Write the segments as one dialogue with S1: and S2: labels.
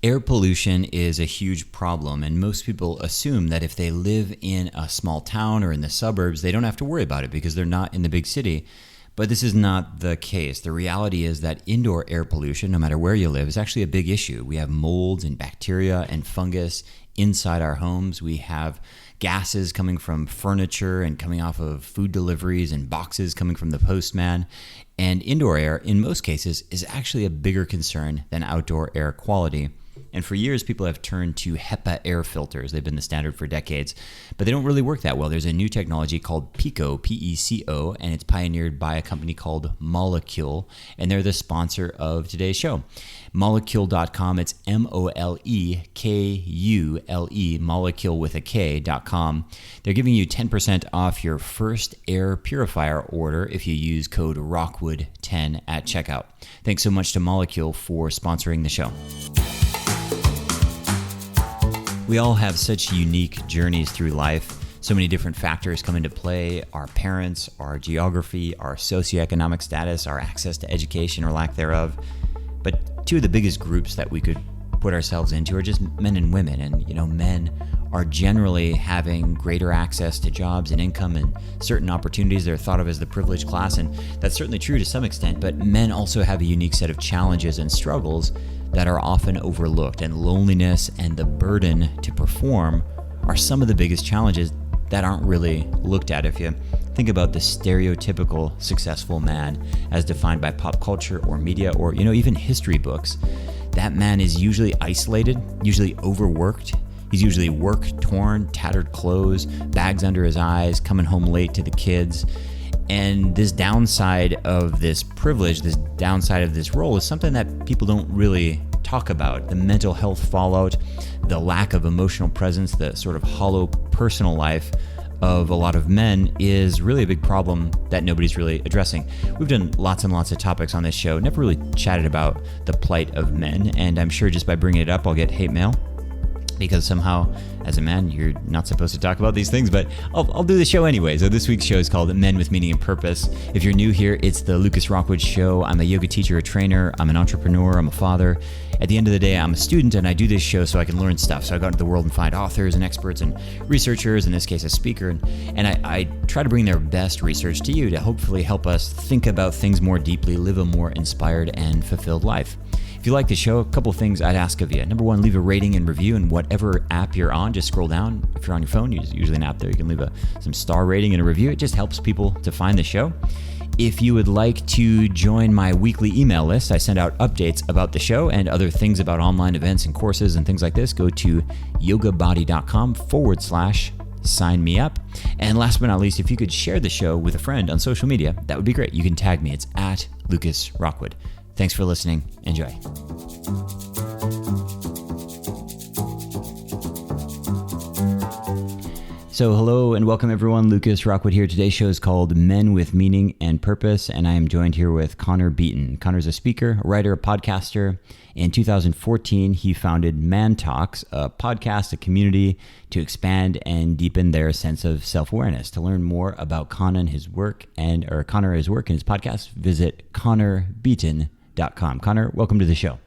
S1: Air pollution is a huge problem, and most people assume that if they live in a small town or in the suburbs, they don't have to worry about it because they're not in the big city. But this is not the case. The reality is that indoor air pollution, no matter where you live, is actually a big issue. We have molds and bacteria and fungus inside our homes. We have gases coming from furniture and coming off of food deliveries and boxes coming from the postman. And indoor air, in most cases, is actually a bigger concern than outdoor air quality. And for years, people have turned to HEPA air filters. They've been the standard for decades, but they don't really work that well. There's a new technology called PECO, P-E-C-O, and it's pioneered by a company called Molecule, and they're the sponsor of today's show. Molecule.com, it's M-O-L-E-K-U-L-E, molecule with a K.com. They're giving you 10% off your first air purifier order if you use code ROCKWOOD10 at checkout. Thanks so much to Molecule for sponsoring the show. We all have such unique journeys through life. So many different factors come into play: our parents, our geography, our socioeconomic status, our access to education or lack thereof. But two of the biggest groups that we could put ourselves into are just men and women. And, men are generally having greater access to jobs and income and certain opportunities. They're thought of as the privileged class, and that's certainly true to some extent. But men also have a unique set of challenges and struggles that are often overlooked, and loneliness and the burden to perform are some of the biggest challenges that aren't really looked at. If you think about the stereotypical successful man as defined by pop culture or media or even history books, that man is usually isolated, usually overworked. He's usually work-torn, tattered clothes, bags under his eyes, coming home late to the kids. And this downside of this privilege, this downside of this role is something that people don't really talk about. The mental health fallout, the lack of emotional presence, the sort of hollow personal life of a lot of men is really a big problem that nobody's really addressing. We've done lots and lots of topics on this show, never really chatted about the plight of men, and I'm sure just by bringing it up, I'll get hate mail, because somehow, as a man, you're not supposed to talk about these things, but I'll do the show anyway. So this week's show is called Men with Meaning and Purpose. If you're new here, it's the Lucas Rockwood Show. I'm a yoga teacher, a trainer, I'm an entrepreneur, I'm a father. At the end of the day, I'm a student, and I do this show so I can learn stuff. So I go into the world and find authors and experts and researchers, in this case a speaker, and I try to bring their best research to you to hopefully help us think about things more deeply, live a more inspired and fulfilled life. If you like the show, a couple of things I'd ask of you. Number one, leave a rating and review in whatever app you're on. Just scroll down. If you're on your phone, there's usually an app there. You can leave some star rating and a review. It just helps people to find the show. If you would like to join my weekly email list, I send out updates about the show and other things about online events and courses and things like this. Go to yogabody.com/sign me up. And last but not least, if you could share the show with a friend on social media, that would be great. You can tag me. It's at Lucas Rockwood. Thanks for listening. Enjoy. So hello and welcome everyone. Lucas Rockwood here. Today's show is called Men with Meaning and Purpose, and I am joined here with Connor Beaton. Connor's a speaker, a writer, a podcaster. In 2014, he founded Man Talks, a podcast, a community to expand and deepen their sense of self-awareness. To learn more about Connor and his work and his podcast, visit connorbeaton.com. Connor, welcome to the show.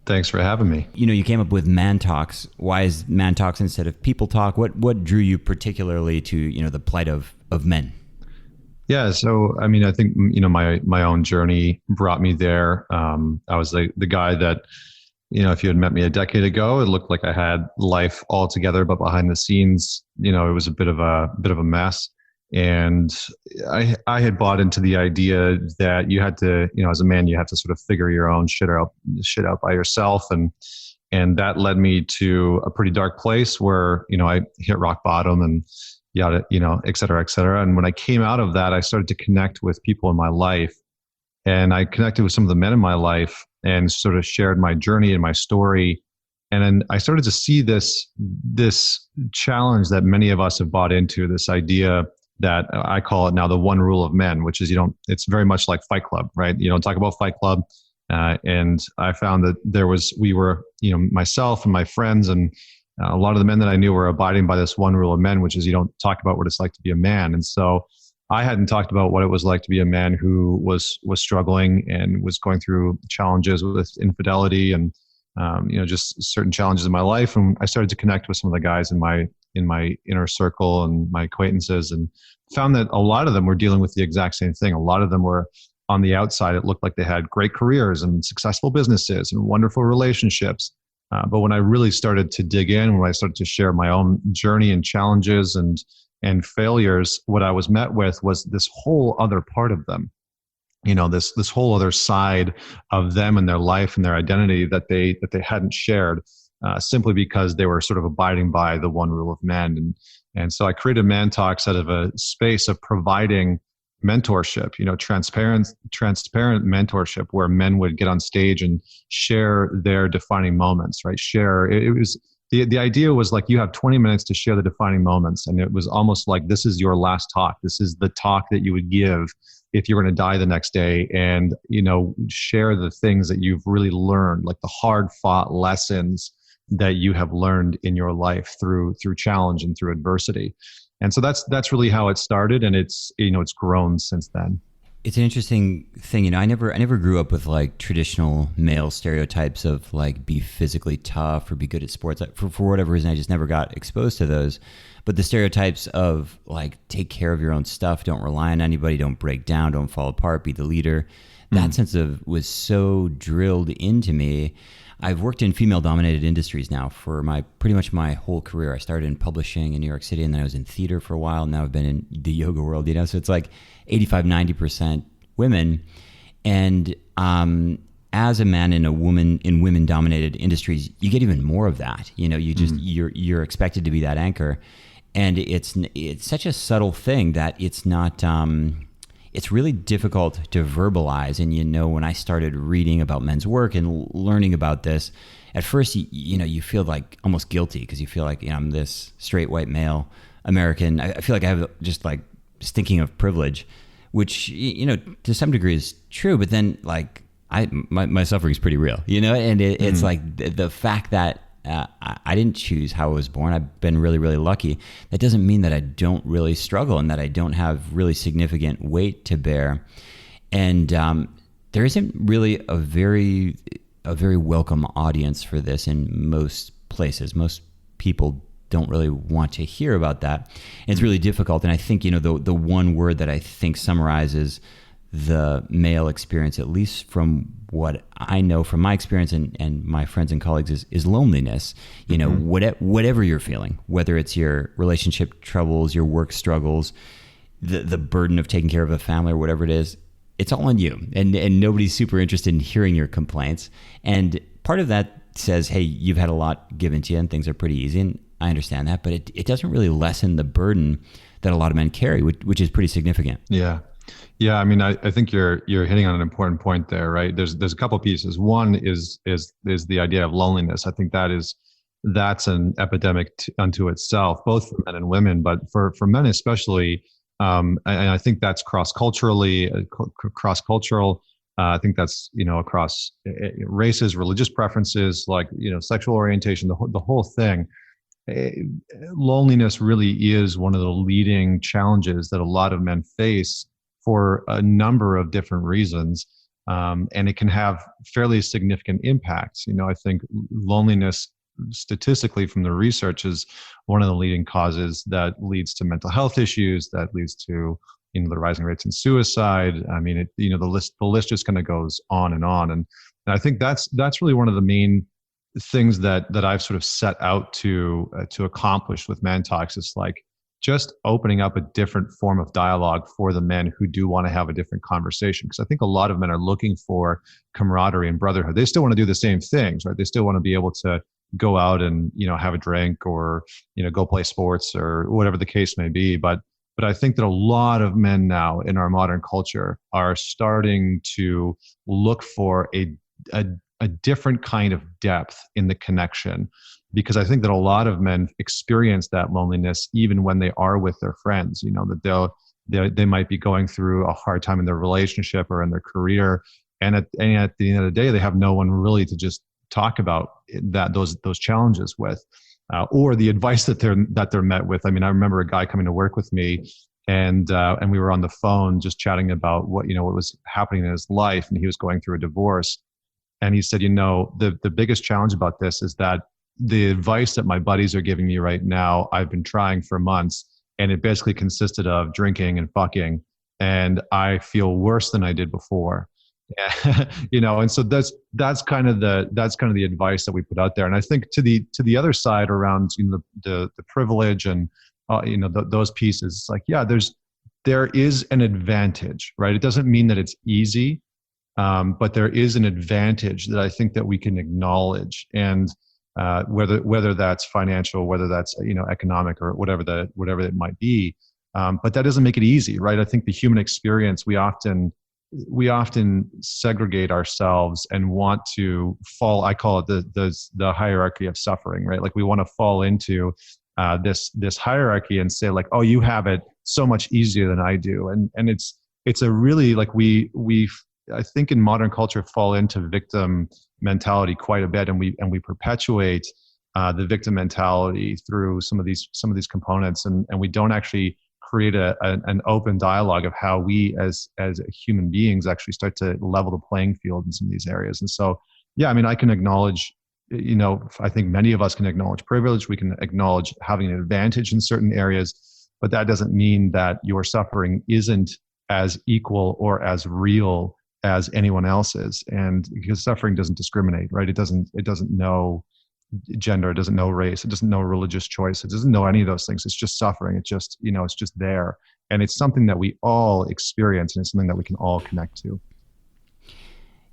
S2: Thanks for having me.
S1: You came up with Man Talks. Why is Man Talks instead of People Talk? What drew you particularly to, the plight of men?
S2: Yeah. So, I think, my own journey brought me there. I was the guy that, if you had met me a decade ago, it looked like I had life all together, but behind the scenes, it was a bit of a mess. And I had bought into the idea that you had to, as a man, you have to sort of figure your own shit out by yourself. And that led me to a pretty dark place where, I hit rock bottom and yada, et cetera, et cetera. And when I came out of that, I started to connect with people in my life, and I connected with some of the men in my life and sort of shared my journey and my story. And then I started to see this challenge that many of us have bought into, this idea that I call it now the one rule of men, which is it's very much like Fight Club, right? You don't talk about Fight Club. And I found that we were, myself and my friends and a lot of the men that I knew were abiding by this one rule of men, which is you don't talk about what it's like to be a man. And so I hadn't talked about what it was like to be a man who was struggling and was going through challenges with infidelity and just certain challenges in my life. And I started to connect with some of the guys in my inner circle and my acquaintances, and found that a lot of them were dealing with the exact same thing. A lot of them were on the outside. It looked like they had great careers and successful businesses and wonderful relationships. But when I really started to dig in, when I started to share my own journey and challenges and failures, what I was met with was this whole other part of them. This whole other side of them and their life and their identity that they hadn't shared, simply because they were sort of abiding by the one rule of men. And so I created Man Talks out of a space of providing mentorship, transparent mentorship, where men would get on stage and share their defining moments, right? It was the idea was like, you have 20 minutes to share the defining moments. And it was almost like, this is your last talk. This is the talk that you would give if you're going to die the next day, and, share the things that you've really learned, like the hard fought lessons that you have learned in your life through challenge and through adversity. And so that's really how it started. And it's grown since then.
S1: It's an interesting thing. I never grew up with like traditional male stereotypes of like be physically tough or be good at sports. For whatever reason, I just never got exposed to those. But the stereotypes of like take care of your own stuff, don't rely on anybody, don't break down, don't fall apart, be the leader. That sense of was so drilled into me. I've worked in female-dominated industries now for pretty much my whole career. I started in publishing in New York City, and then I was in theater for a while. Now I've been in the yoga world, So it's like 85, 90% women. And as a man in women-dominated industries, you get even more of that. You're expected to be that anchor, and it's such a subtle thing that it's not. It's really difficult to verbalize. And, when I started reading about men's work and learning about this, at first, you feel like almost guilty because you feel like, I'm this straight white male American. I feel like I have just like stinking of privilege, which, to some degree is true. But then like my suffering is pretty real, and it's like the fact that I didn't choose how I was born. I've been really, really lucky. That doesn't mean that I don't really struggle and that I don't have really significant weight to bear. And there isn't really a very welcome audience for this in most places. Most people don't really want to hear about that. And it's really difficult. And I think, the one word that I think summarizes the male experience, at least from what I know from my experience and my friends and colleagues, is loneliness. Whatever you're feeling, whether it's your relationship troubles, your work struggles, the burden of taking care of a family or whatever it is, it's all on you. And nobody's super interested in hearing your complaints. And part of that says, hey, you've had a lot given to you and things are pretty easy. And I understand that, but it doesn't really lessen the burden that a lot of men carry, which is pretty significant.
S2: Yeah. Yeah, I mean, I think you're hitting on an important point there, right? There's a couple pieces. One is the idea of loneliness. I think that's an epidemic unto itself, both for men and women, but for men especially. And I think that's cross-cultural. I think that's across races, religious preferences, like sexual orientation, the whole thing. Loneliness really is one of the leading challenges that a lot of men face for a number of different reasons. And it can have fairly significant impacts. I think loneliness, statistically from the research, is one of the leading causes that leads to mental health issues, that leads to the rising rates in suicide. I mean, the list just kind of goes on. And I think that's really one of the main things that I've sort of set out to accomplish with Man Talks. Is like just opening up a different form of dialogue for the men who do want to have a different conversation. Because I think a lot of men are looking for camaraderie and brotherhood. They still want to do the same things, right? They still want to be able to go out and, have a drink or, go play sports or whatever the case may be. But I think that a lot of men now in our modern culture are starting to look for a different kind of depth in the connection, because I think that a lot of men experience that loneliness even when they are with their friends, that they might be going through a hard time in their relationship or in their career. And at the end of the day, they have no one really to just talk about those challenges with, or the advice that they're met with. I mean, I remember a guy coming to work with me, and we were on the phone just chatting about what was happening in his life, and he was going through a divorce. And he said, the biggest challenge about this is that the advice that my buddies are giving me right now, I've been trying for months, and it basically consisted of drinking and fucking, and I feel worse than I did before. And so that's kind of the advice that we put out there. And I think to the other side around the privilege and those pieces, it's like, yeah, there is an advantage, right? It doesn't mean that it's easy, but there is an advantage that I think that we can acknowledge, and whether that's financial, whether that's economic, or whatever it might be, but that doesn't make it easy, right? I think the human experience, we often segregate ourselves and want to fall. I call it the hierarchy of suffering, right? Like we want to fall into this hierarchy and say like, oh, you have it so much easier than I do, and it's a really like we I think in modern culture fall into victim mentality quite a bit, and we perpetuate the victim mentality through some of these components, and we don't actually create an open dialogue of how we as human beings actually start to level the playing field in some of these areas. And so, yeah, I mean, I can acknowledge, I think many of us can acknowledge privilege. We can acknowledge having an advantage in certain areas, but that doesn't mean that your suffering isn't as equal or as real as anyone else's. And because suffering doesn't discriminate, right? It doesn't know gender, it doesn't know race, it doesn't know religious choice, it doesn't know any of those things. It's just suffering. It's just, it's just there. And it's something that we all experience, and it's something that we can all connect to.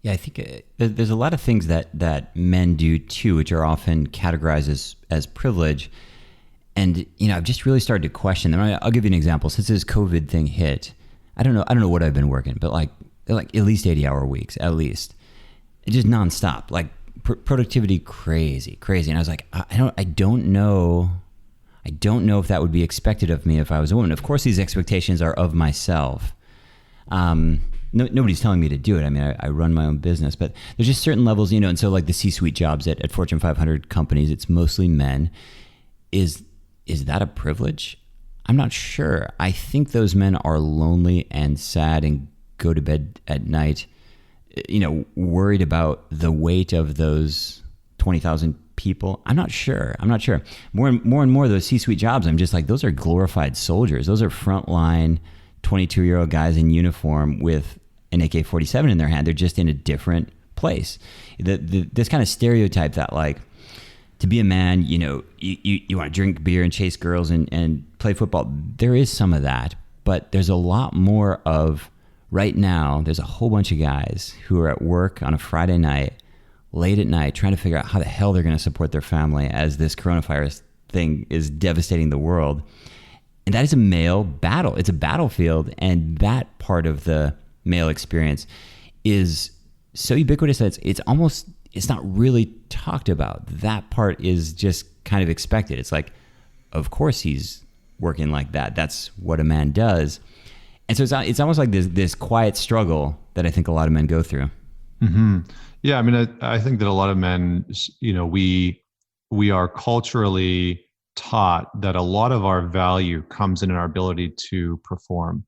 S1: Yeah, I think there's a lot of things that men do too, which are often categorized as privilege. And, I've just really started to question them. I'll give you an example. Since this COVID thing hit, I don't know what I've been working, but like at least 80-hour weeks, at least. It's just nonstop, like productivity crazy. And I was like, I don't know if that would be expected of me if I was a woman. Of course, these expectations are of myself. Nobody's telling me to do it. I mean, I run my own business, but there's just certain levels, and so like the C-suite jobs at Fortune 500 companies, it's mostly men. Is that a privilege? I'm not sure. I think those men are lonely and sad and go to bed at night, worried about the weight of those 20,000 people. I'm not sure. More and more of those C-suite jobs, I'm just like, those are glorified soldiers. Those are frontline 22-year-old guys in uniform with an AK-47 in their hand. They're just in a different place. This kind of stereotype that like, to be a man, you want to drink beer and chase girls and play football. There is some of that, but there's a lot more of, right now, there's a whole bunch of guys who are at work on a Friday night, late at night, trying to figure out how the hell they're going to support their family as this coronavirus thing is devastating the world. And that is a male battle. It's a battlefield. And that part of the male experience is so ubiquitous that it's not really talked about. That part is just kind of expected. It's like, of course he's working like that. That's what a man does. And so it's almost like this quiet struggle that I think a lot of men go through.
S2: Mm-hmm. Yeah, I mean, I think that a lot of men, we are culturally taught that a lot of our value comes in our ability to perform.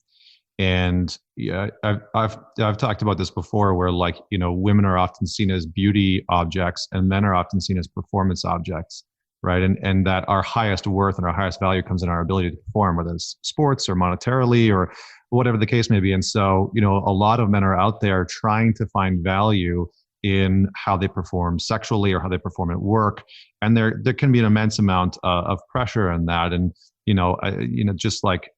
S2: And yeah, I've talked about this before, where like, women are often seen as beauty objects and men are often seen as performance objects, right? And that our highest worth and our highest value comes in our ability to perform, whether it's sports or monetarily or whatever the case may be. And so, a lot of men are out there trying to find value in how they perform sexually or how they perform at work. And there can be an immense amount of pressure in that. And, just like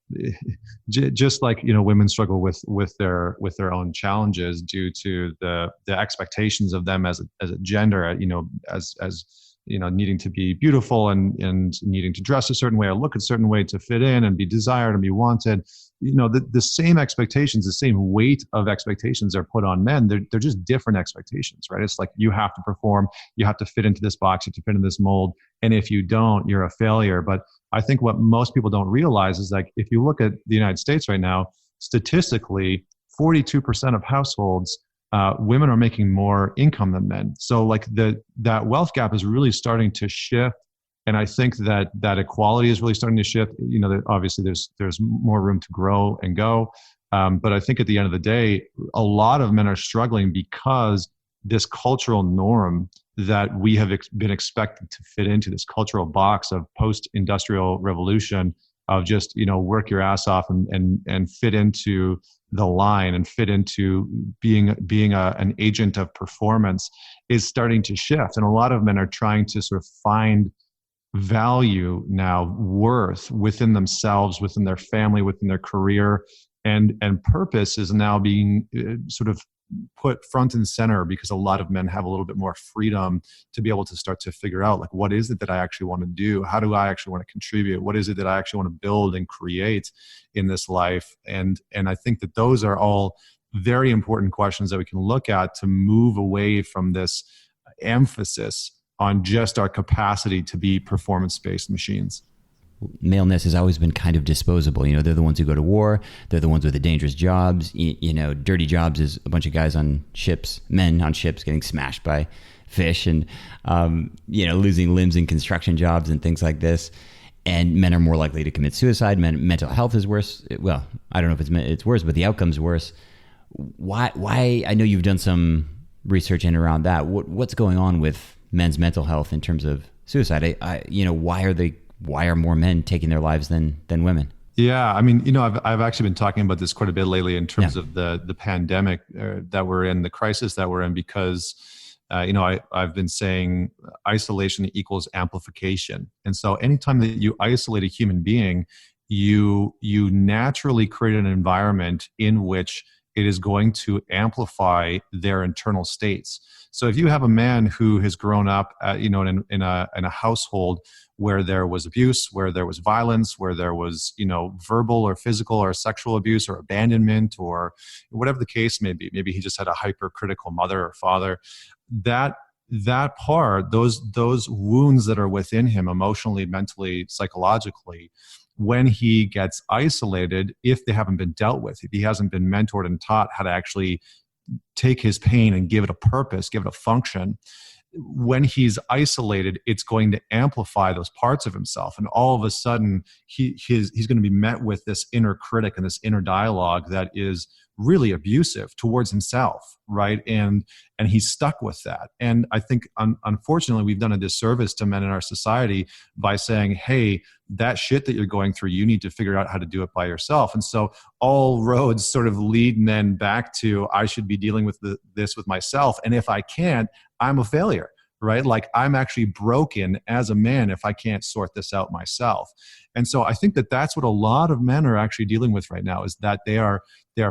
S2: women struggle with their own challenges due to the expectations of them as a gender, as needing to be beautiful and needing to dress a certain way or look a certain way to fit in and be desired and be wanted. The same expectations, the same weight of expectations are put on men. They're just different expectations, right? It's like, you have to perform, you have to fit into this box, you have to fit in this mold. And if you don't, you're a failure. But I think what most people don't realize is, like, if you look at the United States right now, statistically, 42% of households, women are making more income than men. So like that wealth gap is really starting to shift. And I think that equality is really starting to shift. Obviously there's more room to grow and go. But I think at the end of the day, a lot of men are struggling because this cultural norm that we have been expected to fit into, this cultural box of post-industrial revolution of just, work your ass off and fit into the line and fit into being an agent of performance is starting to shift. And a lot of men are trying to sort of find value now, worth within themselves, within their family, within their career, and purpose is now being sort of put front and center because a lot of men have a little bit more freedom to be able to start to figure out, like, what is it that I actually want to do? How do I actually want to contribute? What is it that I actually want to build and create in this life? And I think that those are all very important questions that we can look at to move away from this emphasis on just our capacity to be performance-based machines.
S1: Maleness has always been kind of disposable. They're the ones who go to war. They're the ones with the dangerous jobs. Dirty jobs is a bunch of guys on ships, men on ships getting smashed by fish and, losing limbs in construction jobs and things like this. And men are more likely to commit suicide. Mental health is worse. Well, I don't know if it's worse, but the outcome's worse. Why? I know you've done some research in around that. What's going on with men's mental health in terms of suicide? Why are more men taking their lives than women?
S2: Yeah, I mean, I've actually been talking about this quite a bit lately in terms of the pandemic that we're in, the crisis that we're in, because I've been saying isolation equals amplification, and so anytime that you isolate a human being, you naturally create an environment in which it is going to amplify their internal states. So if you have a man who has grown up, in a household where there was abuse, where there was violence, where there was, verbal or physical or sexual abuse or abandonment or whatever the case may be, maybe he just had a hypercritical mother or father, that part, those wounds that are within him emotionally, mentally, psychologically, when he gets isolated, if they haven't been dealt with, if he hasn't been mentored and taught how to actually take his pain and give it a purpose, give it a function, when he's isolated, it's going to amplify those parts of himself. And all of a sudden, he's going to be met with this inner critic and this inner dialogue that is really abusive towards himself, right? And he's stuck with that. And I think, unfortunately, we've done a disservice to men in our society by saying, hey, that shit that you're going through, you need to figure out how to do it by yourself. And so all roads sort of lead men back to, I should be dealing with this with myself. And if I can't, I'm a failure, right? Like, I'm actually broken as a man if I can't sort this out myself. And so I think that that's what a lot of men are actually dealing with right now, is that they are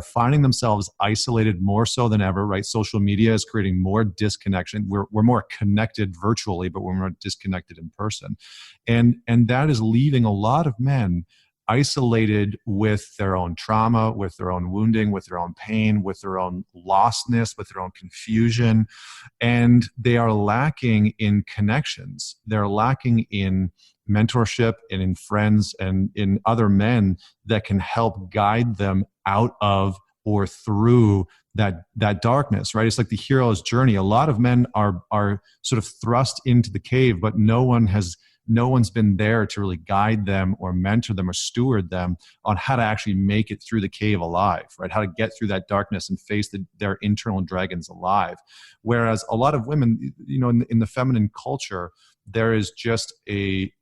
S2: finding themselves isolated more so than ever, right? Social media is creating more disconnection. We're more connected virtually, but we're more disconnected in person. And that is leaving a lot of men isolated with their own trauma, with their own wounding, with their own pain, with their own lostness, with their own confusion. And they are lacking in connections. They're lacking in mentorship and in friends and in other men that can help guide them out of or through that darkness, right? It's like the hero's journey. A lot of men are sort of thrust into the cave, but no one's been there to really guide them or mentor them or steward them on how to actually make it through the cave alive, right? How to get through that darkness and face their internal dragons alive. Whereas a lot of women, in the feminine culture, there is just a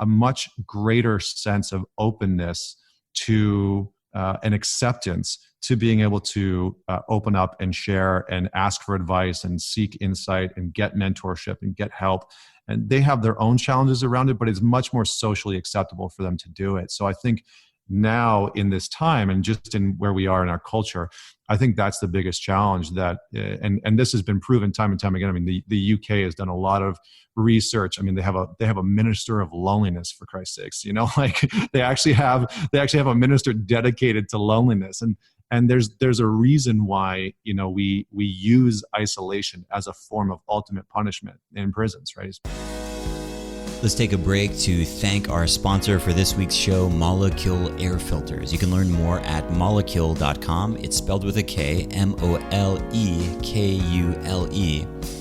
S2: much greater sense of openness to and acceptance to being able to open up and share and ask for advice and seek insight and get mentorship and get help. And they have their own challenges around it, but it's much more socially acceptable for them to do it. So I think now in this time and just in where we are in our culture, I think that's the biggest challenge that, and this has been proven time and time again. I mean, the UK has done a lot of research. I mean, they have a minister of loneliness, for Christ's sakes, like they actually have a minister dedicated to loneliness. And there's a reason why, we use isolation as a form of ultimate punishment in prisons, right?
S1: Let's take a break to thank our sponsor for this week's show, Molecule Air Filters. You can learn more at molecule.com. It's spelled with a K, MOLEKULE.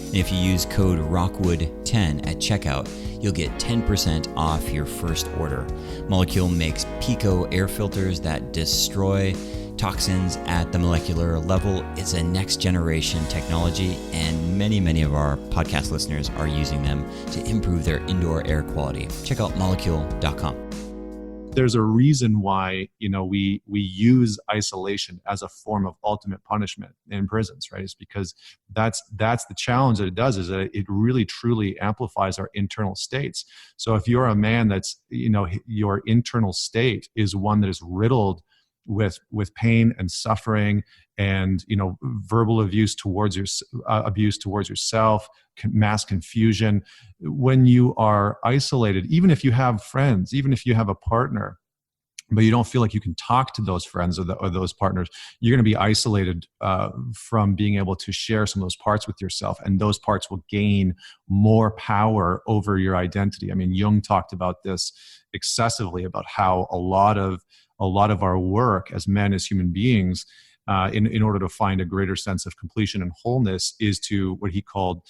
S1: And if you use code ROCKWOOD10 at checkout, you'll get 10% off your first order. Molecule makes Pico air filters that destroy toxins at the molecular level. It's a next generation technology, and many of our podcast listeners are using them to improve their indoor air quality. Check out molecule.com.
S3: There's a reason why, we use isolation as a form of ultimate punishment in prisons, right? It's because that's the challenge that it does, is that it really truly amplifies our internal states. So if you're a man that's, your internal state is one that is riddled with pain and suffering and verbal abuse towards yourself, mass confusion, when you are isolated, even if you have friends, even if you have a partner, but you don't feel like you can talk to those friends or those partners, you're going to be isolated from being able to share some of those parts with yourself, and those parts will gain more power over your identity. I mean, Jung talked about this excessively, about how a lot of our work as men, as human beings, in order to find a greater sense of completion and wholeness, is to what he called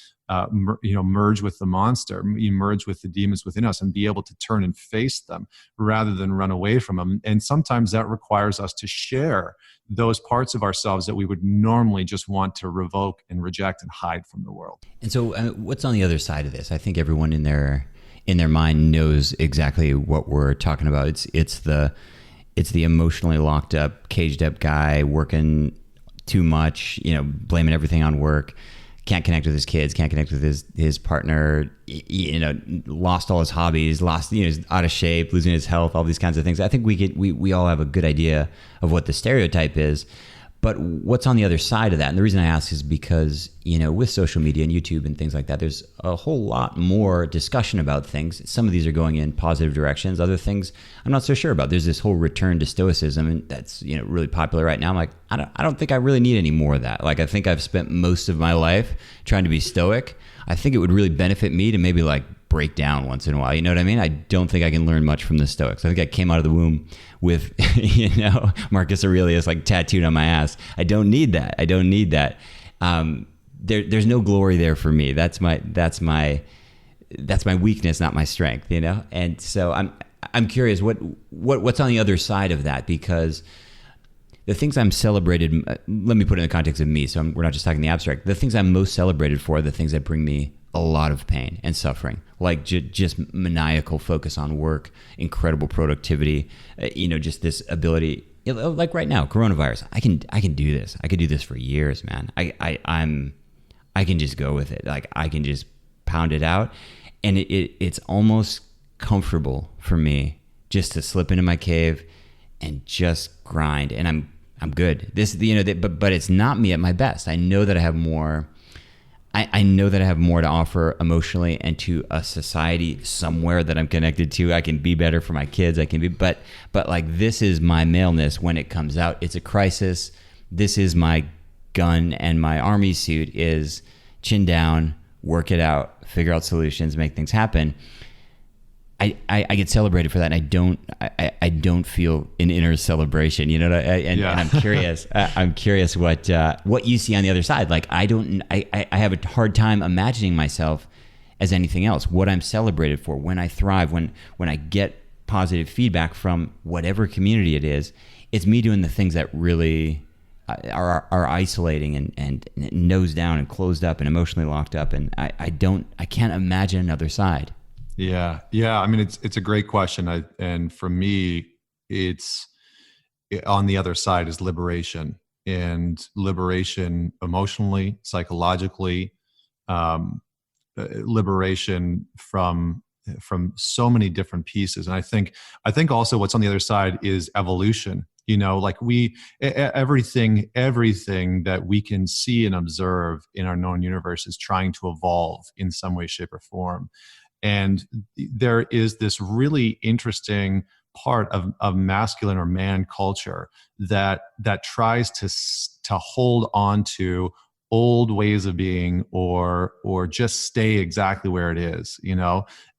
S3: merge with the monster, emerge with the demons within us, and be able to turn and face them rather than run away from them. And sometimes that requires us to share those parts of ourselves that we would normally just want to revoke and reject and hide from the world.
S1: And so what's on the other side of this? I think everyone in their mind knows exactly what we're talking about. It's the emotionally locked up, caged up guy working too much, blaming everything on work, can't connect with his kids, can't connect with his partner, lost all his hobbies, is out of shape, losing his health, all these kinds of things. I think we all have a good idea of what the stereotype is. But what's on the other side of that? And the reason I ask is because, with social media and YouTube and things like that, there's a whole lot more discussion about things. Some of these are going in positive directions. Other things I'm not so sure about. There's this whole return to stoicism, and that's, really popular right now. I'm like, I don't think I really need any more of that. Like, I think I've spent most of my life trying to be stoic. I think it would really benefit me to maybe break down once in a while. You know what I mean? I don't think I can learn much from the Stoics. I think I came out of the womb with, Marcus Aurelius tattooed on my ass. I don't need that. There's no glory there for me. That's my weakness, not my strength, And so I'm curious what's on the other side of that, because the things I'm celebrated, let me put it in the context of me, so we're not just talking the abstract. The things I'm most celebrated for are the things that bring me a lot of pain and suffering, just maniacal focus on work, incredible productivity, just this ability, like right now, coronavirus. I can do this. I could do this for years, man. I can just go with it. I can just pound it out, and it's almost comfortable for me just to slip into my cave and just grind, and I'm good. But it's not me at my best. I know that I have more. I know that I have more to offer emotionally and to a society somewhere that I'm connected to. I can be better for my kids. But this is my maleness when it comes out. It's a crisis. This is my gun, and my army suit is chin down, work it out, figure out solutions, make things happen. I get celebrated for that, and I don't feel an inner celebration, and I'm curious. I'm curious what you see on the other side. I have a hard time imagining myself as anything else. What I'm celebrated for, when I thrive, when I get positive feedback from whatever community it is, it's me doing the things that really are isolating and nose down and closed up and emotionally locked up, and I can't imagine another side.
S3: Yeah. I mean, it's a great question. And for me, it's on the other side is liberation, and liberation emotionally, psychologically, liberation from so many different pieces. And I think also what's on the other side is evolution. Everything that we can see and observe in our known universe is trying to evolve in some way, shape, or form. And there is this really interesting part of masculine or man culture that tries to hold on to old ways of being or just stay exactly where it is,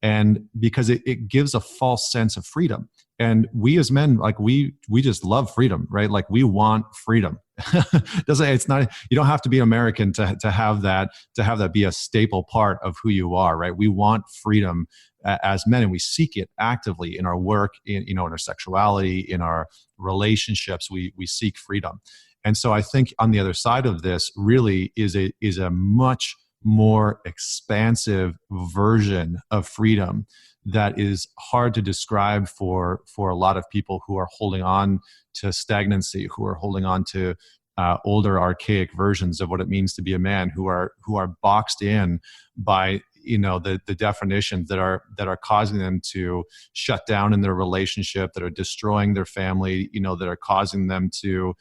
S3: and because it gives a false sense of freedom. And we as men, we just love freedom, right? We want freedom. It's not, you don't have to be American to have that be a staple part of who you are, right? We want freedom as men, and we seek it actively in our work, in our sexuality, in our relationships. We seek freedom. And so I think on the other side of this really is a much more expansive version of freedom that is hard to describe for a lot of people who are holding on to stagnancy, who are holding on to older archaic versions of what it means to be a man, who are boxed in by the definitions that are causing them to shut down in their relationship, that are destroying their family, that are causing them to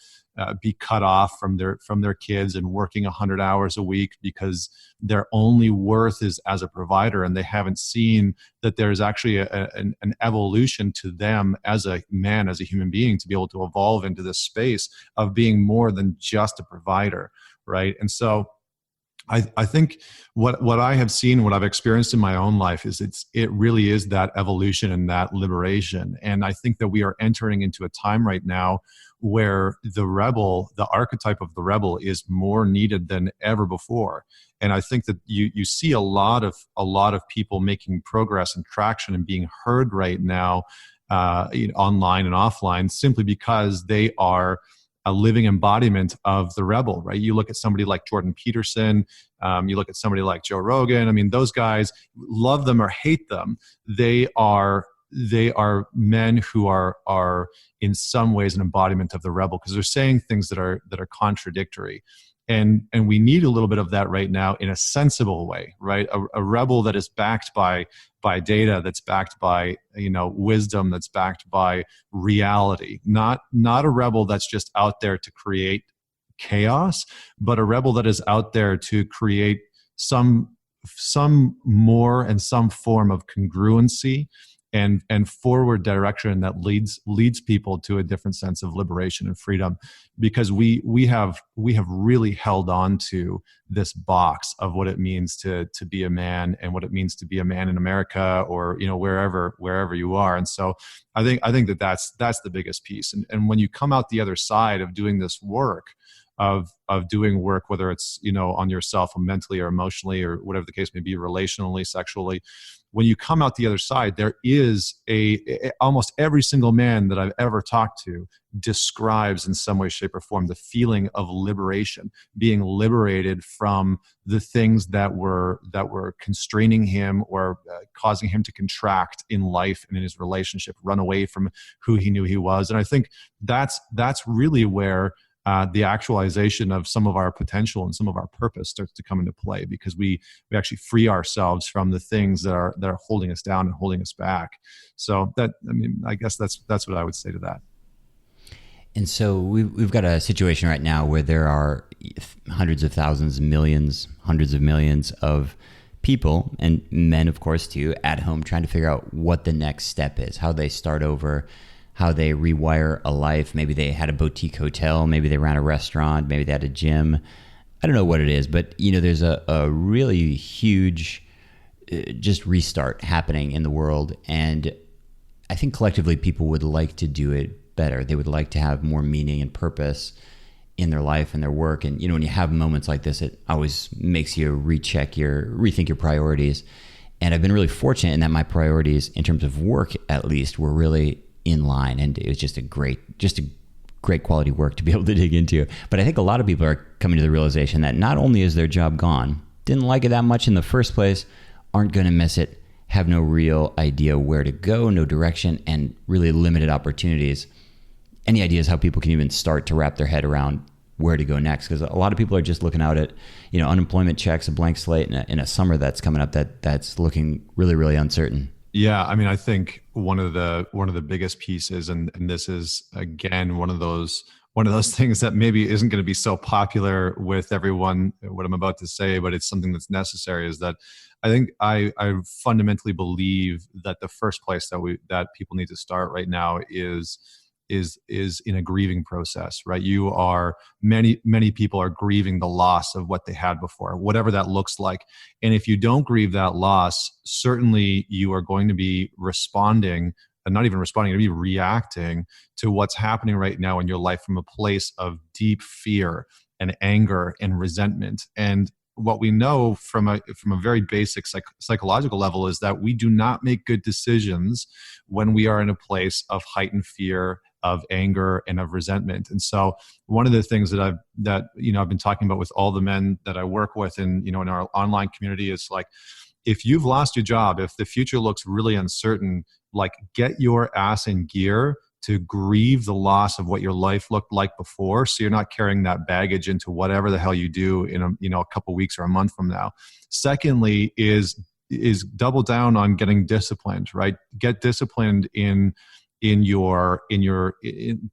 S3: be cut off from their kids and working 100 hours a week because their only worth is as a provider, and they haven't seen that there's actually an evolution to them as a man, as a human being, to be able to evolve into this space of being more than just a provider, right? And so I think what I have seen, what I've experienced in my own life is it really is that evolution and that liberation. And I think that we are entering into a time right now where the archetype of the rebel is more needed than ever before. And I think that you see a lot of people making progress and traction and being heard right now, online and offline, simply because they are a living embodiment of the rebel, right? You look at somebody like Jordan Peterson, you look at somebody like Joe Rogan. I mean, those guys, love them or hate them, they are men who are in some ways an embodiment of the rebel, because they're saying things that are contradictory. And we need a little bit of that right now in a sensible way, right? A rebel that is backed by data, that's backed by wisdom, that's backed by reality. Not a rebel that's just out there to create chaos, but a rebel that is out there to create some more and some form of congruency and forward direction that leads people to a different sense of liberation and freedom, because we have really held on to this box of what it means to be a man, and what it means to be a man in America, or wherever you are. And so I think that's the biggest piece. And when you come out the other side of doing this work, of doing work, whether it's on yourself mentally or emotionally or whatever the case may be, relationally, sexually, when you come out the other side, there is almost every single man that I've ever talked to describes in some way, shape, or form the feeling of liberation, being liberated from the things that were constraining him or causing him to contract in life and in his relationship, run away from who he knew he was. And I think that's really where the actualization of some of our potential and some of our purpose starts to come into play, because we actually free ourselves from the things that are holding us down and holding us back. So I guess that's what I would say to that.
S1: And so we've got a situation right now where there are hundreds of thousands, millions, hundreds of millions of people, and men, of course, too, at home trying to figure out what the next step is, how they start over, how they rewire a life. Maybe they had a boutique hotel, maybe they ran a restaurant, maybe they had a gym. I don't know what it is, but there's a really huge just restart happening in the world. And I think collectively people would like to do it better. They would like to have more meaning and purpose in their life and their work. And when you have moments like this, it always makes you rethink your priorities. And I've been really fortunate in that my priorities in terms of work, at least, were really in line, and it was just a great quality work to be able to dig into. But I think a lot of people are coming to the realization that not only is their job gone, didn't like it that much in the first place, aren't going to miss it, have no real idea where to go, no direction, and really limited opportunities. Any ideas how people can even start to wrap their head around where to go next? Because a lot of people are just looking out at unemployment checks, a blank slate in a summer that's coming up that's looking really, really uncertain.
S3: Yeah, I think one of the biggest pieces, and this is again one of those things that maybe isn't going to be so popular with everyone, what I'm about to say, but it's something that's necessary, is that I think I fundamentally believe that the first place that people need to start right now is in a grieving process, right? Many people are grieving the loss of what they had before, whatever that looks like. And if you don't grieve that loss, certainly you are going to be responding not even responding, you're going to be reacting to what's happening right now in your life from a place of deep fear and anger and resentment. And what we know from a very basic psychological level is that we do not make good decisions when we are in a place of heightened fear, of anger, and of resentment. And so one of the things that I've been talking about with all the men that I work with in our online community is like, if you've lost your job, if the future looks really uncertain, like get your ass in gear to grieve the loss of what your life looked like before, so you're not carrying that baggage into whatever the hell you do in a couple weeks or a month from now. Secondly is double down on getting disciplined, right? Get disciplined in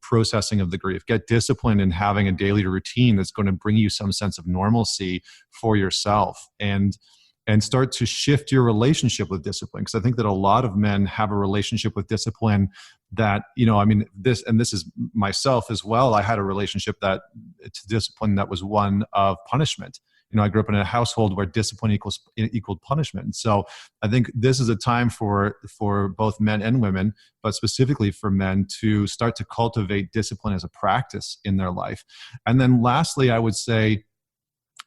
S3: processing of the grief. Get disciplined in having a daily routine that's going to bring you some sense of normalcy for yourself, and start to shift your relationship with discipline. Because I think that a lot of men have a relationship with discipline that, this is myself as well. I had a relationship to discipline that was one of punishment. I grew up in a household where discipline equaled punishment. And so I think this is a time for both men and women, but specifically for men, to start to cultivate discipline as a practice in their life. And then lastly, I would say,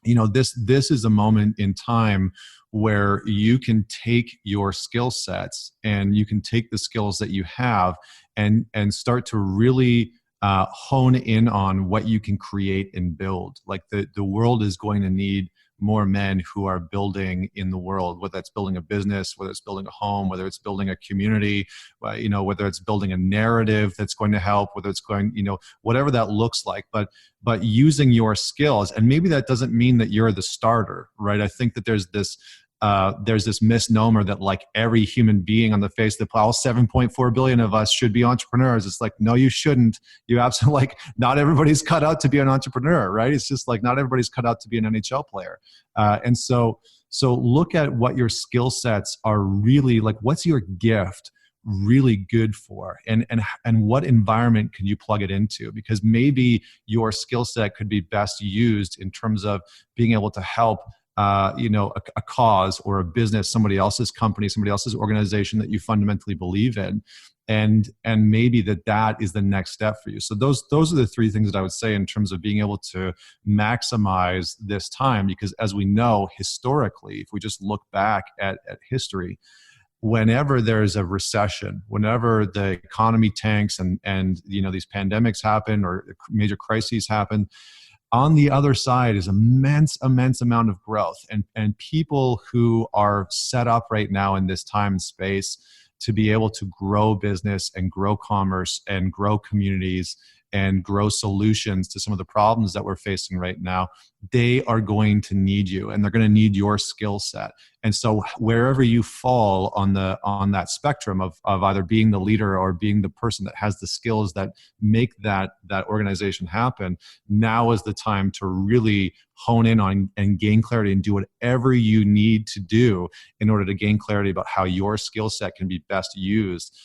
S3: this is a moment in time where you can take your skill sets and you can take the skills that you have and start to really hone in on what you can create and build. Like the world is going to need more men who are building in the world, whether it's building a business, whether it's building a home, whether it's building a community, whether it's building a narrative that's going to help, whether it's going, whatever that looks like, but using your skills. And maybe that doesn't mean that you're the starter, right? I think that there's this misnomer that like every human being on the face of the planet, all 7.4 billion of us, should be entrepreneurs. It's like, no, you shouldn't. You absolutely, like, not everybody's cut out to be an entrepreneur, right? It's just like, not everybody's cut out to be an NHL player. And so look at what your skill sets are really like. What's your gift really good for, and what environment can you plug it into? Because maybe your skill set could be best used in terms of being able to help a cause or a business, somebody else's company, somebody else's organization that you fundamentally believe in. And maybe that is the next step for you. So those are the three things that I would say in terms of being able to maximize this time. Because as we know, historically, if we just look back at history, whenever there's a recession, whenever the economy tanks and these pandemics happen or major crises happen, on the other side is immense amount of growth, and people who are set up right now in this time and space to be able to grow business and grow commerce and grow communities and grow solutions to some of the problems that we're facing right now, they are going to need you, and they're going to need your skill set. And so wherever you fall on that spectrum of either being the leader or being the person that has the skills that make that organization happen, now is the time to really hone in on and gain clarity and do whatever you need to do in order to gain clarity about how your skill set can be best used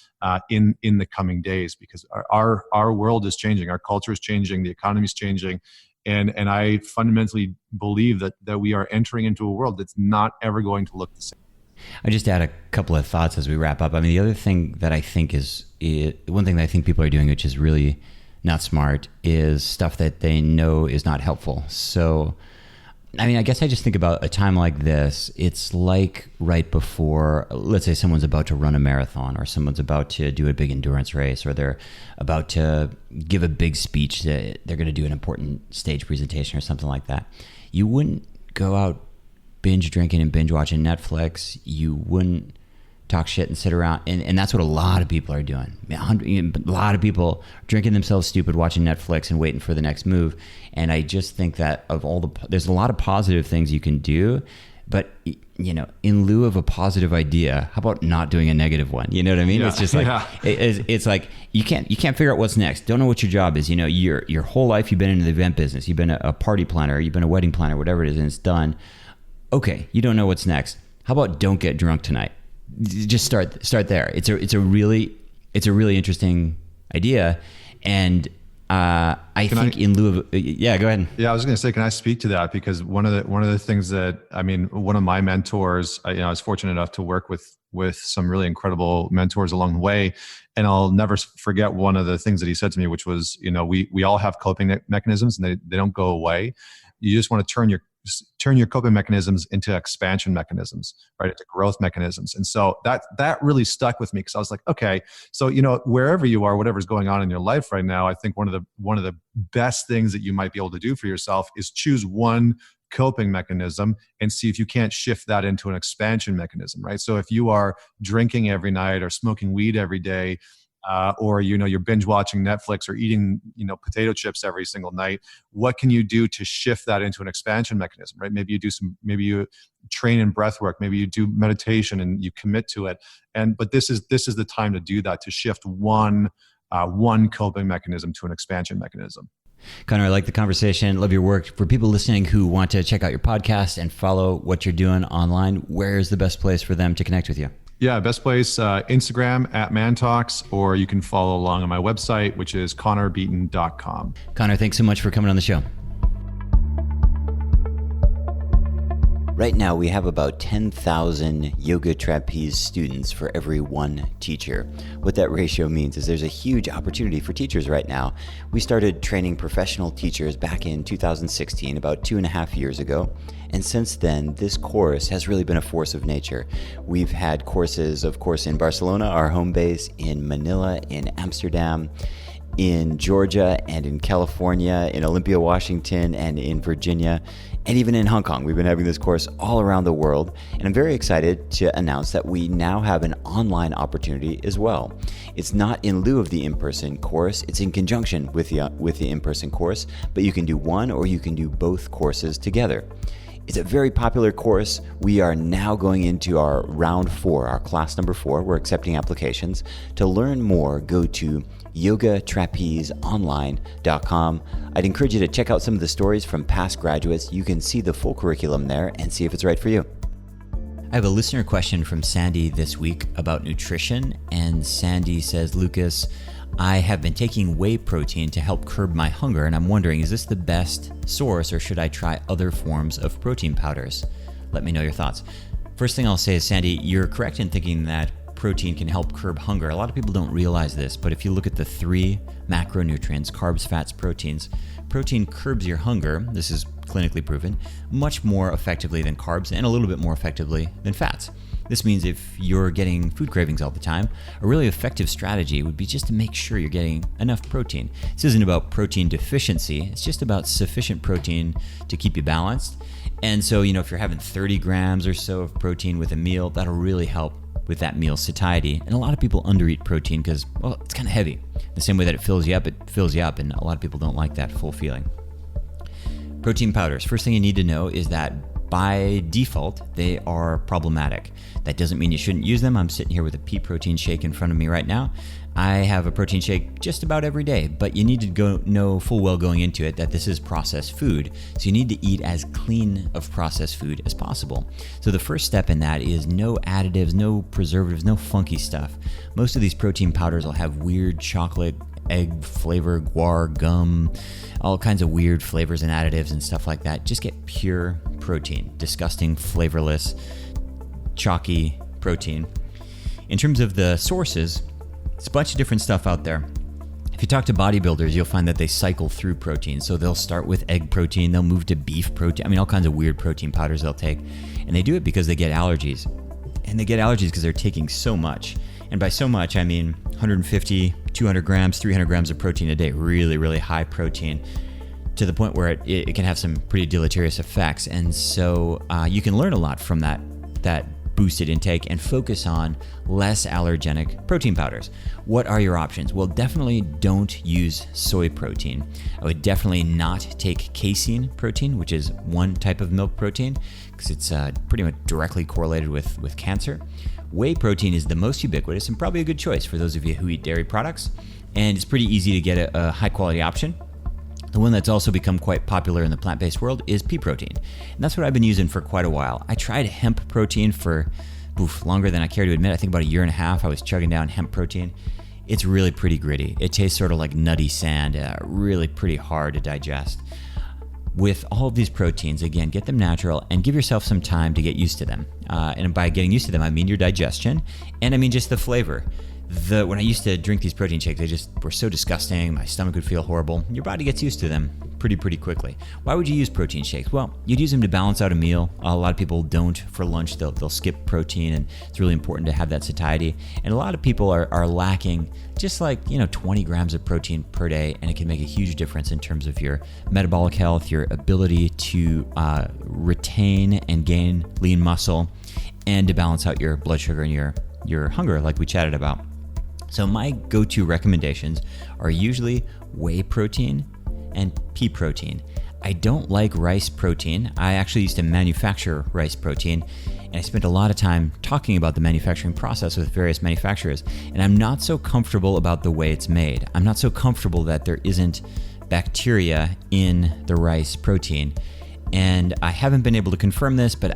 S3: in the coming days. Because our world is changing, our culture is changing, the economy is changing. And I fundamentally believe that we are entering into a world that's not ever going to look the same.
S1: I just add a couple of thoughts as we wrap up. I mean, the other thing that I think one thing that I think people are doing, which is really not smart, is stuff that they know is not helpful. So, I mean, I guess I just think about a time like this. It's like right before, let's say someone's about to run a marathon, or someone's about to do a big endurance race, or they're about to give a big speech that they're going to do an important stage presentation or something like that. You wouldn't go out binge drinking and binge watching Netflix. You wouldn't talk shit and sit around. And that's what a lot of people are doing. A lot of people drinking themselves stupid, watching Netflix and waiting for the next move. And I just think that there's a lot of positive things you can do, but in lieu of a positive idea, how about not doing a negative one? You know what I mean? Yeah. It's just like, it's like, you can't figure out what's next. Don't know what your job is. Your whole life, you've been in the event business. You've been a party planner, you've been a wedding planner, whatever it is, and it's done. Okay. You don't know what's next. How about don't get drunk tonight? Just start there. It's a really interesting idea, and I think in lieu of, yeah, go ahead.
S3: Yeah, I was going to say, can I speak to that? Because one of the things that, I mean, one of my mentors, I was fortunate enough to work with some really incredible mentors along the way. And I'll never forget one of the things that he said to me, which was, we all have coping mechanisms and they don't go away. You just want to turn your coping mechanisms into expansion mechanisms, right? Into growth mechanisms. And so that really stuck with me, because I was like, okay, so, wherever you are, whatever's going on in your life right now, I think one of the best things that you might be able to do for yourself is choose one coping mechanism and see if you can't shift that into an expansion mechanism, right? So if you are drinking every night or smoking weed every day, or you're binge watching Netflix or eating potato chips every single night, what can you do to shift that into an expansion mechanism, right? Maybe you train in breath work, maybe you do meditation and you commit to it. But this is the time to do that, to shift one coping mechanism to an expansion mechanism.
S1: Connor, I like the conversation. Love your work. For people listening who want to check out your podcast and follow what you're doing online, where's the best place for them to connect with you?
S3: Yeah, best place, Instagram @ManTalks, or you can follow along on my website, which is connorbeaton.com.
S1: Connor, thanks so much for coming on the show. Right now, we have about 10,000 yoga trapeze students for every one teacher. What that ratio means is there's a huge opportunity for teachers right now. We started training professional teachers back in 2016, about 2.5 years ago. And since then, this course has really been a force of nature. We've had courses, of course, in Barcelona, our home base, in Manila, in Amsterdam, in Georgia, and in California, in Olympia, Washington, and in Virginia, and even in Hong Kong. We've been having this course all around the world, and I'm very excited to announce that we now have an online opportunity as well. It's not in lieu of the in-person course, it's in conjunction with the in-person course, but you can do one or you can do both courses together. It's a very popular course. We are now going into our round 4, our class number 4. We're accepting applications. To learn more, go to yogatrapezeonline.com. I'd encourage you to check out some of the stories from past graduates. You can see the full curriculum there and see if it's right for you. I have a listener question from Sandy this week about nutrition, and Sandy says, Lucas, I have been taking whey protein to help curb my hunger, and I'm wondering, is this the best source or should I try other forms of protein powders? Let me know your thoughts. First thing I'll say is, Sandy, you're correct in thinking that protein can help curb hunger. A lot of people don't realize this, but if you look at the 3 macronutrients, carbs, fats, proteins, protein curbs your hunger, this is clinically proven, much more effectively than carbs and a little bit more effectively than fats. This means if you're getting food cravings all the time, a really effective strategy would be just to make sure you're getting enough protein. This isn't about protein deficiency, it's just about sufficient protein to keep you balanced. And so, if you're having 30 grams or so of protein with a meal, that'll really help with that meal satiety. And a lot of people undereat protein because, well, it's kind of heavy. The same way that it fills you up, and a lot of people don't like that full feeling. Protein powders. First thing you need to know is that by default, they are problematic. That doesn't mean you shouldn't use them. I'm sitting here with a pea protein shake in front of me right now. I have a protein shake just about every day, but you need to know full well going into it that this is processed food. So you need to eat as clean of processed food as possible. So the first step in that is no additives, no preservatives, no funky stuff. Most of these protein powders will have weird chocolate, egg flavor, guar, gum, all kinds of weird flavors and additives and stuff like that. Just get pure protein, disgusting, flavorless, chalky protein. In terms of the sources, it's a bunch of different stuff out there. If you talk to bodybuilders, you'll find that they cycle through protein. So they'll start with egg protein, they'll move to beef protein, all kinds of weird protein powders they'll take. And they do it because they get allergies. And they get allergies because they're taking so much. And by so much, I mean 150, 200 grams, 300 grams of protein a day, really, really high protein, to the point where it can have some pretty deleterious effects. And so you can learn a lot from that boosted intake and focus on less allergenic protein powders. What are your options? Well, definitely don't use soy protein. I would definitely not take casein protein, which is one type of milk protein, because it's pretty much directly correlated with cancer. Whey protein is the most ubiquitous and probably a good choice for those of you who eat dairy products, and it's pretty easy to get a high quality option. The one that's also become quite popular in the plant-based world is pea protein. And that's what I've been using for quite a while. I tried hemp protein for longer than I care to admit. I think about 1.5 years I was chugging down hemp protein. it's really pretty gritty. It tastes sort of like nutty sand, really pretty hard to digest. With all of these proteins, again, get them natural and give yourself some time to get used to them. And by getting used to them, I mean your digestion, and I mean just the flavor. When I used to drink these protein shakes, they just were so disgusting. My stomach would feel horrible. Your body gets used to them pretty quickly. Why would you use protein shakes? Well, you'd use them to balance out a meal. A lot of people don't for lunch. They'll skip protein, and it's really important to have that satiety. And a lot of people are lacking just like 20 grams of protein per day, and it can make a huge difference in terms of your metabolic health, your ability to retain and gain lean muscle, and to balance out your blood sugar and your hunger, like we chatted about. So my go-to recommendations are usually whey protein and pea protein. I don't like rice protein. I actually used to manufacture rice protein, and I spent a lot of time talking about the manufacturing process with various manufacturers, and I'm not so comfortable about the way it's made. I'm not so comfortable that there isn't bacteria in the rice protein, and I haven't been able to confirm this, but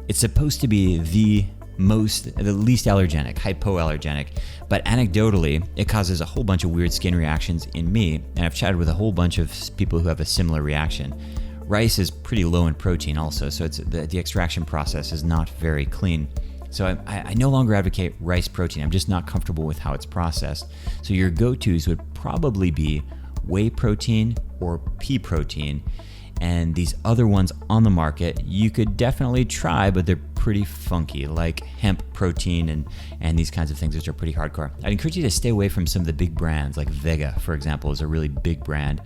S1: it's supposed to be the least allergenic, hypoallergenic, but anecdotally, it causes a whole bunch of weird skin reactions in me, and I've chatted with a whole bunch of people who have a similar reaction. Rice is pretty low in protein also, so it's the extraction process is not very clean. So I no longer advocate rice protein. I'm just not comfortable with how it's processed. So your go-tos would probably be whey protein or pea protein. And these other ones on the market, you could definitely try, but they're pretty funky, like hemp protein and these kinds of things, which are pretty hardcore. I'd encourage you to stay away from some of the big brands, like Vega, for example, is a really big brand.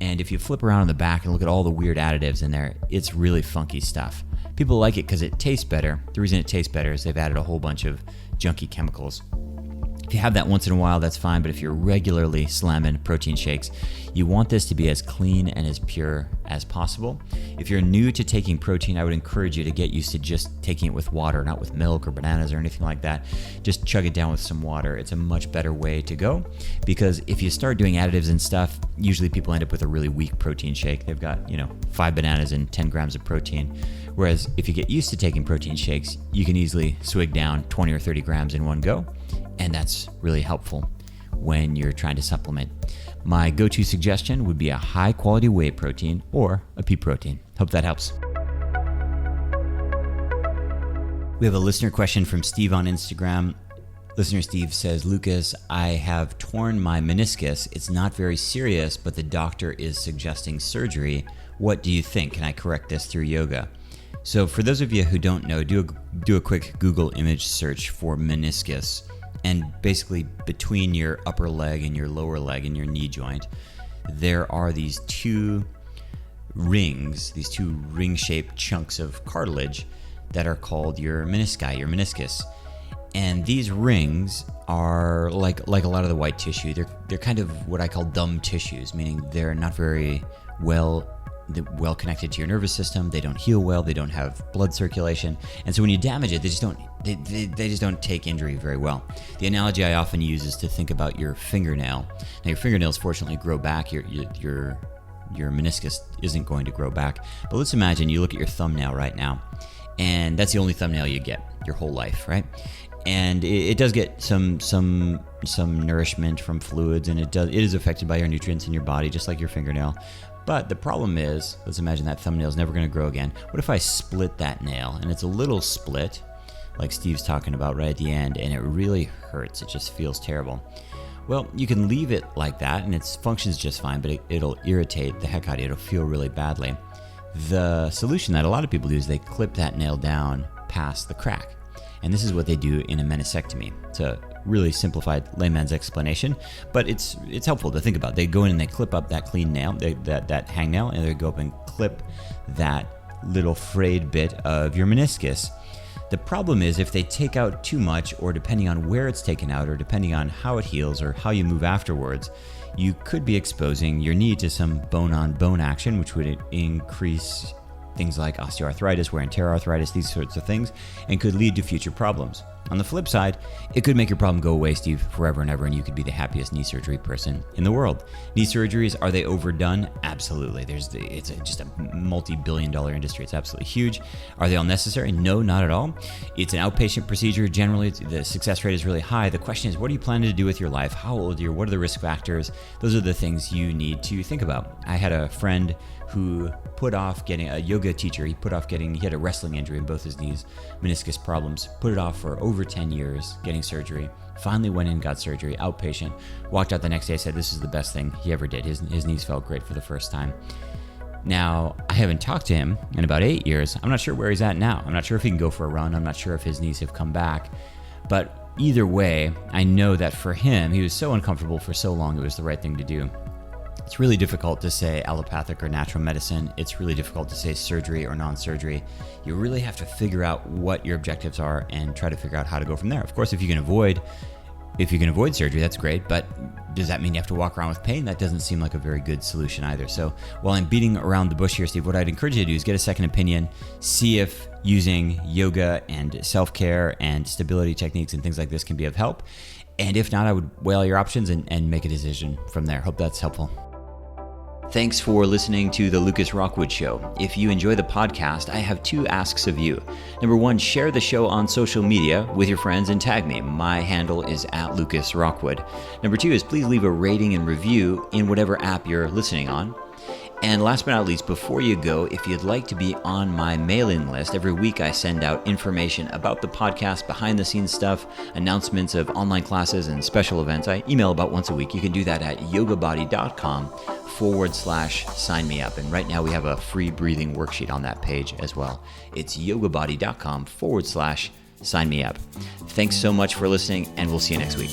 S1: And if you flip around on the back and look at all the weird additives in there, it's really funky stuff. People like it because it tastes better. The reason it tastes better is they've added a whole bunch of junky chemicals. If you have that once in a while, that's fine, but if you're regularly slamming protein shakes, you want this to be as clean and as pure as possible. If you're new to taking protein, I would encourage you to get used to just taking it with water, not with milk or bananas or anything like that. Just chug it down with some water. It's a much better way to go, because if you start doing additives and stuff, usually people end up with a really weak protein shake. They've got, 5 bananas and 10 grams of protein. Whereas if you get used to taking protein shakes, you can easily swig down 20 or 30 grams in one go. And that's really helpful when you're trying to supplement. My go-to suggestion would be a high-quality whey protein or a pea protein. Hope that helps. We have a listener question from Steve on Instagram. Listener Steve says, Lucas, I have torn my meniscus. It's not very serious, but the doctor is suggesting surgery. What do you think? Can I correct this through yoga? So for those of you who don't know, do a quick Google image search for meniscus. And basically between your upper leg and your lower leg and your knee joint, there are these two rings, these two ring-shaped chunks of cartilage that are called your menisci, your meniscus. And these rings are like a lot of the white tissue. They're kind of what I call dumb tissues, meaning they're not very well connected to your nervous system. They don't heal well. They don't have blood circulation, and so when you damage it, they just don't take injury very well. The analogy I often use is to think about your fingernail. Now, your fingernails fortunately grow back. Your meniscus isn't going to grow back. But let's imagine you look at your thumbnail right now, and that's the only thumbnail you get your whole life, right? And it does get some nourishment from fluids, and it is affected by your nutrients in your body, just like your fingernail. But the problem is, let's imagine that thumbnail is never going to grow again. What if I split that nail, and it's a little split, like Steve's talking about right at the end, and it really hurts. It just feels terrible. Well, you can leave it like that, and it functions just fine, but it'll irritate the heck out of you. It'll feel really badly. The solution that a lot of people do is they clip that nail down past the crack. And this is what they do in a meniscectomy. It's a really simplified layman's explanation, but it's helpful to think about. They go in and they clip up that clean nail, that hangnail, and they go up and clip that little frayed bit of your meniscus. The problem is if they take out too much, or depending on where it's taken out, or depending on how it heals or how you move afterwards, you could be exposing your knee to some bone-on-bone action, which would increase things like osteoarthritis, wear and tear arthritis, these sorts of things, and could lead to future problems. On the flip side, it could make your problem go away, Steve, forever and ever, and you could be the happiest knee surgery person in the world. Knee surgeries, are they overdone? Absolutely. It's just a multi-billion-dollar industry. It's absolutely huge. Are they all necessary? No, not at all. It's an outpatient procedure. Generally, the success rate is really high. The question is, what are you planning to do with your life? How old are you? What are the risk factors? Those are the things you need to think about. I had a friend who put off getting a yoga teacher. He had a wrestling injury in both his knees, meniscus problems, put it off for over 10 years, getting surgery, finally went in, got surgery, outpatient, walked out the next day, said this is the best thing he ever did. His knees felt great for the first time. Now, I haven't talked to him in about 8 years. I'm not sure where he's at now. I'm not sure if he can go for a run. I'm not sure if his knees have come back. But either way, I know that for him, he was so uncomfortable for so long, it was the right thing to do. It's really difficult to say allopathic or natural medicine. It's really difficult to say surgery or non-surgery. You really have to figure out what your objectives are and try to figure out how to go from there. Of course, if you can avoid surgery, that's great, but does that mean you have to walk around with pain? That doesn't seem like a very good solution either. So while I'm beating around the bush here, Steve, what I'd encourage you to do is get a second opinion, see if using yoga and self-care and stability techniques and things like this can be of help. And if not, I would weigh all your options and make a decision from there. Hope that's helpful. Thanks for listening to The Lucas Rockwood Show. If you enjoy the podcast, I have 2 asks of you. Number 1, share the show on social media with your friends and tag me. My handle is @LucasRockwood. Number 2 is please leave a rating and review in whatever app you're listening on. And last but not least, before you go, if you'd like to be on my mailing list, every week I send out information about the podcast, behind the scenes stuff, announcements of online classes and special events. I email about once a week. You can do that at yogabody.com/sign me up. And right now we have a free breathing worksheet on that page as well. It's yogabody.com/sign me up. Thanks so much for listening, and we'll see you next week.